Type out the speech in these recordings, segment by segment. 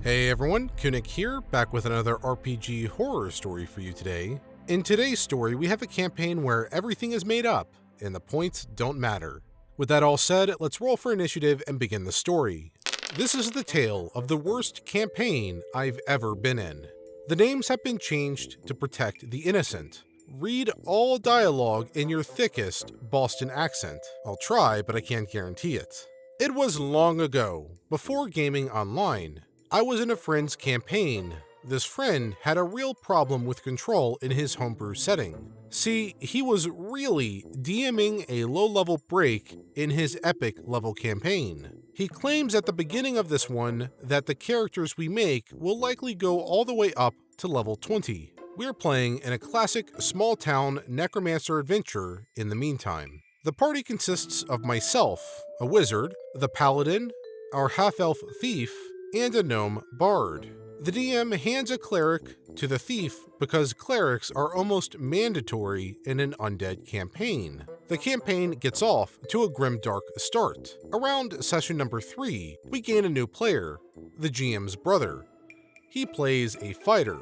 Hey everyone, Kunik here, back with another RPG horror story for you today. In today's story, we have a campaign where everything is made up, and the points don't matter. With that all said, let's roll for initiative and begin the story. This is the tale of the worst campaign I've ever been in. The names have been changed to protect the innocent. Read all dialogue in your thickest Boston accent. I'll try, but I can't guarantee it. It was long ago, before gaming online. I was in a friend's campaign. This friend had a real problem with control in his homebrew setting. See, he was really DMing a low-level break in his epic level campaign. He claims at the beginning of this one that the characters we make will likely go all the way up to level 20. We're playing in a classic small-town necromancer adventure in the meantime. The party consists of myself, a wizard, the paladin, our half-elf thief, and a gnome bard. The DM hands a cleric to the thief because clerics are almost mandatory in an undead campaign. The campaign gets off to a grimdark start. Around session number 3, we gain a new player, the GM's brother. He plays a fighter,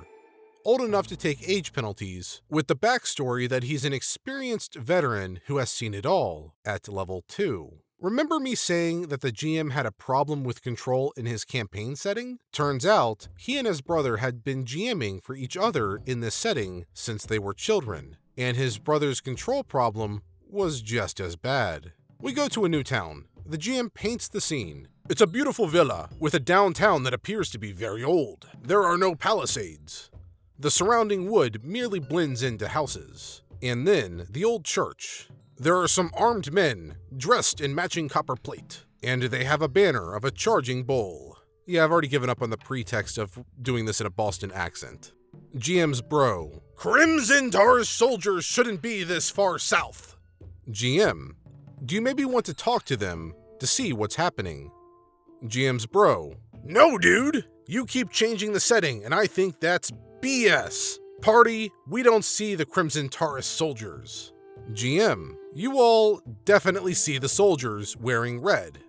old enough to take age penalties, with the backstory that he's an experienced veteran who has seen it all at level 2. Remember me saying that the GM had a problem with control in his campaign setting? Turns out, he and his brother had been GMing for each other in this setting since they were children, and his brother's control problem was just as bad. We go to a new town. The GM paints the scene. It's a beautiful villa with a downtown that appears to be very old. There are no palisades. The surrounding wood merely blends into houses. And then the old church. There are some armed men, dressed in matching copper plate, and they have a banner of a charging bull. Yeah, I've already given up on the pretext of doing this in a Boston accent. GM's bro. Crimson Taurus soldiers shouldn't be this far south. GM. Do you maybe want to talk to them to see what's happening? GM's bro. No, dude. You keep changing the setting, and I think that's BS. Party, we don't see the Crimson Taurus soldiers. GM. You all definitely see the soldiers wearing red.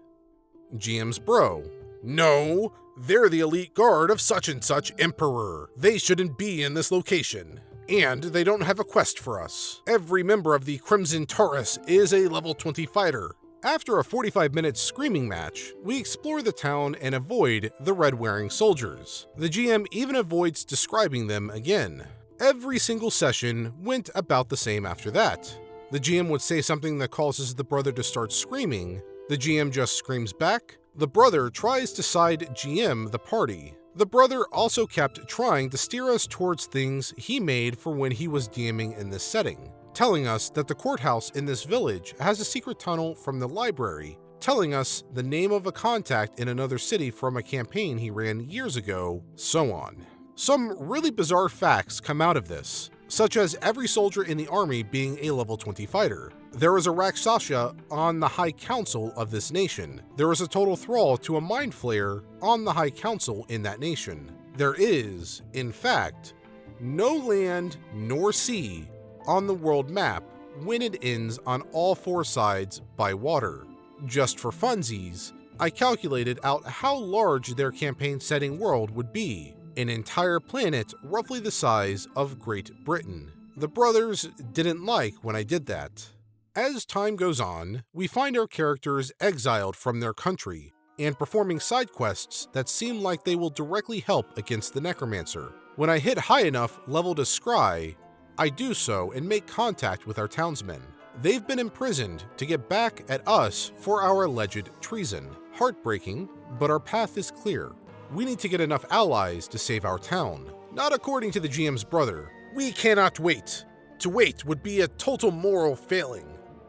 GM's bro. No, they're the elite guard of such and such emperor. They shouldn't be in this location. And they don't have a quest for us. Every member of the Crimson Taurus is a level 20 fighter. After a 45-minute screaming match, we explore the town and avoid the red-wearing soldiers. The GM even avoids describing them again. Every single session went about the same after that. The GM would say something that causes the brother to start screaming. The GM just screams back. The brother tries to side GM the party. The brother also kept trying to steer us towards things he made for when he was DMing in this setting, telling us that the courthouse in this village has a secret tunnel from the library, telling us the name of a contact in another city from a campaign he ran years ago, so on. Some really bizarre facts come out of this, such as every soldier in the army being a level 20 fighter. There is a Rakshasa on the High Council of this nation. There is a total thrall to a Mind Flayer on the High Council in that nation. There is, in fact, no land nor sea on the world map when it ends on all 4 sides by water. Just for funsies, I calculated out how large their campaign setting world would be. An entire planet roughly the size of Great Britain. The brothers didn't like when I did that. As time goes on, we find our characters exiled from their country and performing side quests that seem like they will directly help against the necromancer. When I hit high enough level to scry, I do so and make contact with our townsmen. They've been imprisoned to get back at us for our alleged treason. Heartbreaking, but our path is clear. We need to get enough allies to save our town. Not according to the GM's brother. We cannot wait. To wait would be a total moral failing.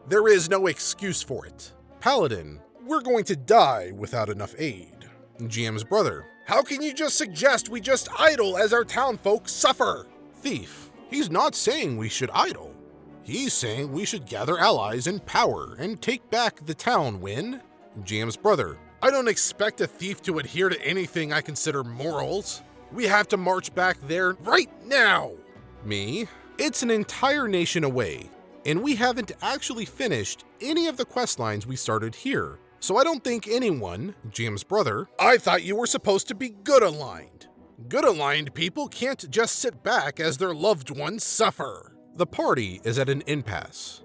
There is no excuse for it. Paladin, we're going to die without enough aid. GM's brother, how can you just suggest we just idle as our townfolk suffer? Thief, he's not saying we should idle. He's saying we should gather allies and power and take back the town when? GM's brother, I don't expect a thief to adhere to anything I consider morals. We have to march back there right now. Me? It's an entire nation away, and we haven't actually finished any of the quest lines we started here. So I don't think anyone, GM's brother, I thought you were supposed to be good aligned. Good aligned people can't just sit back as their loved ones suffer. The party is at an impasse.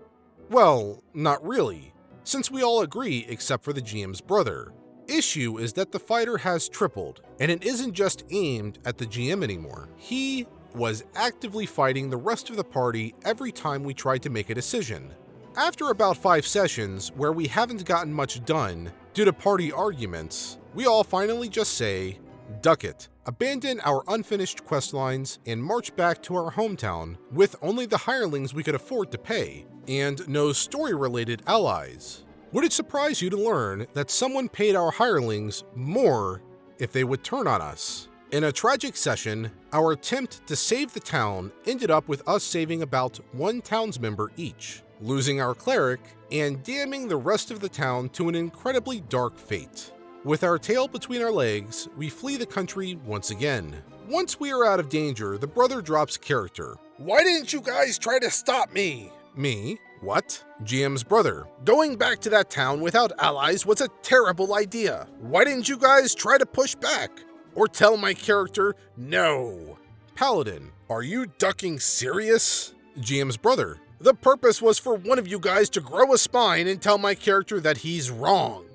Well, not really, since we all agree except for the GM's brother. Issue is that the fighter has tripled, and it isn't just aimed at the GM anymore. He was actively fighting the rest of the party every time we tried to make a decision. After about 5 sessions where we haven't gotten much done due to party arguments, we all finally just say, "Duck it," abandon our unfinished questlines, and march back to our hometown with only the hirelings we could afford to pay, and no story-related allies. Would it surprise you to learn that someone paid our hirelings more if they would turn on us? In a tragic session, our attempt to save the town ended up with us saving about 1 townsmember each, losing our cleric, and damning the rest of the town to an incredibly dark fate. With our tail between our legs, we flee the country once again. Once we are out of danger, the brother drops character. "Why didn't you guys try to stop me?" Me? What? GM's brother. "Going back to that town without allies was a terrible idea. Why didn't you guys try to push back? Or tell my character no?" Paladin. "Are you ducking serious?" GM's brother. "The purpose was for one of you guys to grow a spine and tell my character that he's wrong."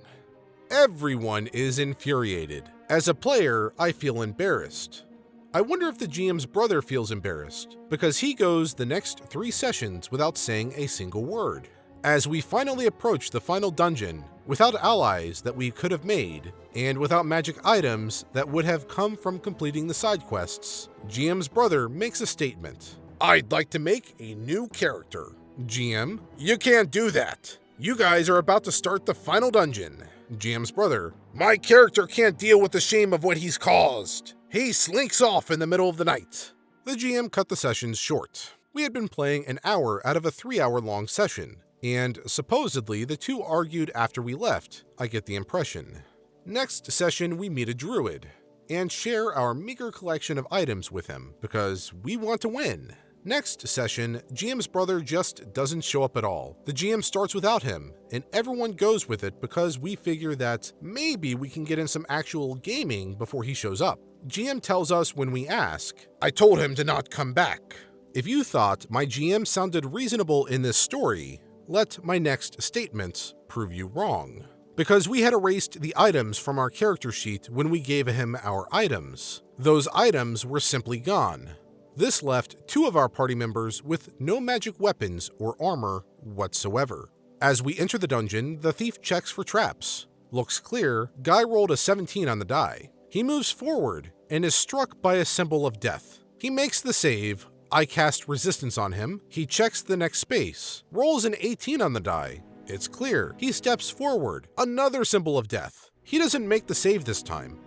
Everyone is infuriated. As a player, I feel embarrassed. I wonder if the GM's brother feels embarrassed, because he goes the next 3 sessions without saying a single word. As we finally approach the final dungeon, without allies that we could have made, and without magic items that would have come from completing the side quests, GM's brother makes a statement. "I'd like to make a new character." GM. "You can't do that. You guys are about to start the final dungeon." GM's brother. "My character can't deal with the shame of what he's caused. He slinks off in the middle of the night." The GM cut the sessions short. We had been playing an hour out of a 3-hour-long session, and supposedly the two argued after we left, I get the impression. Next session we meet a druid, and share our meager collection of items with him, because we want to win. Next session, GM's brother just doesn't show up at all. The GM starts without him, and everyone goes with it because we figure that maybe we can get in some actual gaming before he shows up. GM tells us when we ask, "I told him to not come back." If you thought my GM sounded reasonable in this story, let my next statement prove you wrong. Because we had erased the items from our character sheet when we gave him our items. Those items were simply gone. This left 2 of our party members with no magic weapons or armor whatsoever. As we enter the dungeon, the thief checks for traps. Looks clear, guy rolled a 17 on the die. He moves forward and is struck by a symbol of death. He makes the save, I cast resistance on him, he checks the next space, rolls an 18 on the die. It's clear, he steps forward, another symbol of death. He doesn't make the save this time.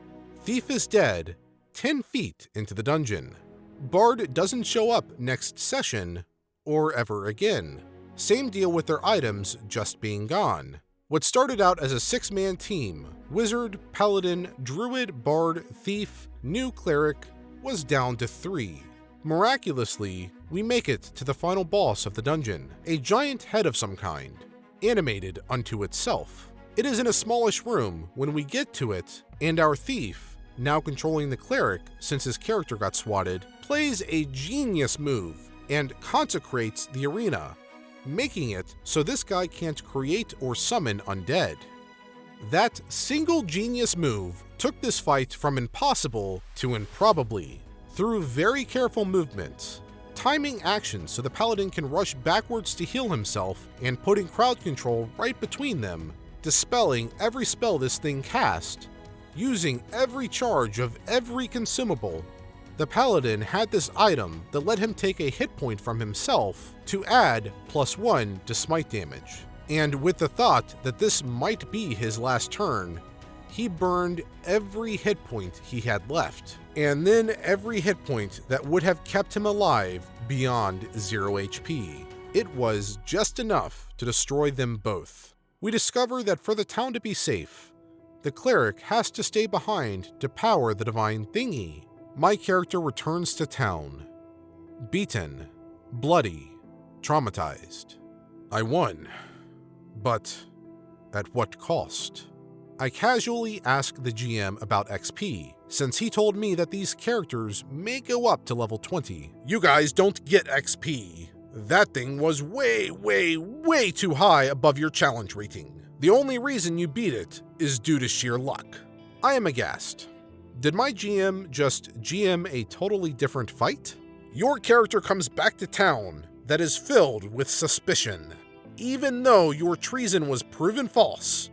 Thief is dead, 10 feet into the dungeon. Bard doesn't show up next session, or ever again. Same deal with their items just being gone. What started out as a 6-man team, Wizard, Paladin, Druid, Bard, Thief, new Cleric, was down to 3. Miraculously, we make it to the final boss of the dungeon, a giant head of some kind, animated unto itself. It is in a smallish room when we get to it, and our thief, now controlling the cleric since his character got swatted, plays a genius move and consecrates the arena, making it so this guy can't create or summon undead. That single genius move took this fight from impossible to improbably, through very careful movements, timing actions so the paladin can rush backwards to heal himself and putting crowd control right between them, dispelling every spell this thing cast, using every charge of every consumable. The paladin had this item that let him take a hit point from himself to add +1 to smite damage. And with the thought that this might be his last turn, he burned every hit point he had left, and then every hit point that would have kept him alive beyond 0 HP. It was just enough to destroy them both. We discover that for the town to be safe, the cleric has to stay behind to power the divine thingy. My character returns to town, beaten, bloody, traumatized. I won, but At what cost? I casually asked the GM about XP, since he told me that these characters may go up to level 20. You guys don't get XP. That thing was way too high above your challenge rating. The only reason you beat it is due to sheer luck. I am aghast. Did my GM just GM a totally different fight? Your character comes back to town that is filled with suspicion. Even though your treason was proven false,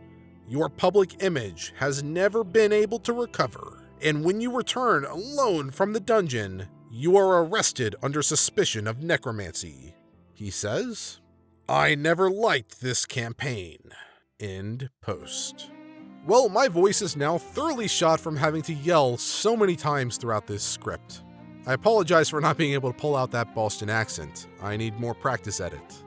your public image has never been able to recover. And when you return alone from the dungeon, you are arrested under suspicion of necromancy. He says, I never liked this campaign. End post. Well, my voice is now thoroughly shot from having to yell so many times throughout this script. I apologize for not being able to pull out that Boston accent. I need more practice at it.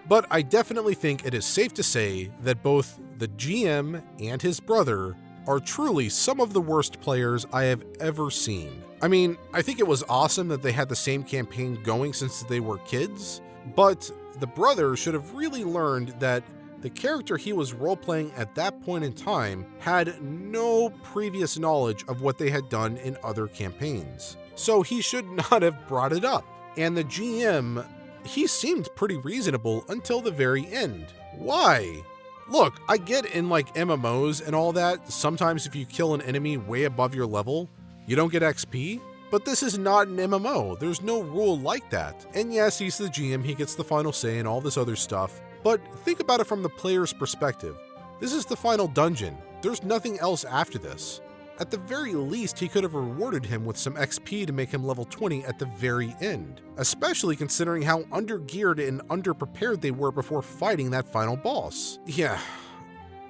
But I definitely think it is safe to say that both the GM and his brother are truly some of the worst players I have ever seen. I mean, I think it was awesome that they had the same campaign going since they were kids, but the brother should have really learned that the character he was role-playing at that point in time had no previous knowledge of what they had done in other campaigns. So he should not have brought it up. And the GM, he seemed pretty reasonable until the very end. Why? Look, I get in like MMOs and all that, sometimes if you kill an enemy way above your level, you don't get XP, but this is not an MMO. There's no rule like that. And yes, he's the GM, he gets the final say and all this other stuff, but think about it from the player's perspective. This is the final dungeon. There's nothing else after this. At the very least, he could have rewarded him with some XP to make him level 20 at the very end, especially considering how undergeared and underprepared they were before fighting that final boss. Yeah,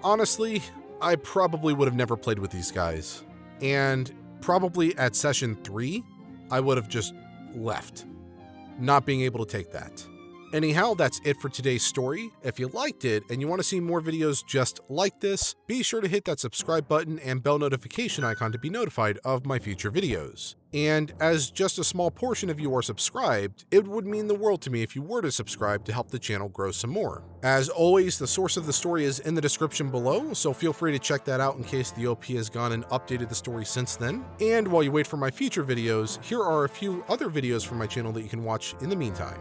honestly, I probably would have never played with these guys. And probably at session 3, I would have just left, not being able to take that. Anyhow, that's it for today's story. If you liked it and you want to see more videos just like this, be sure to hit that subscribe button and bell notification icon to be notified of my future videos. And as just a small portion of you are subscribed, it would mean the world to me if you were to subscribe to help the channel grow some more. As always, the source of the story is in the description below, so feel free to check that out in case the OP has gone and updated the story since then. And while you wait for my future videos, here are a few other videos from my channel that you can watch in the meantime.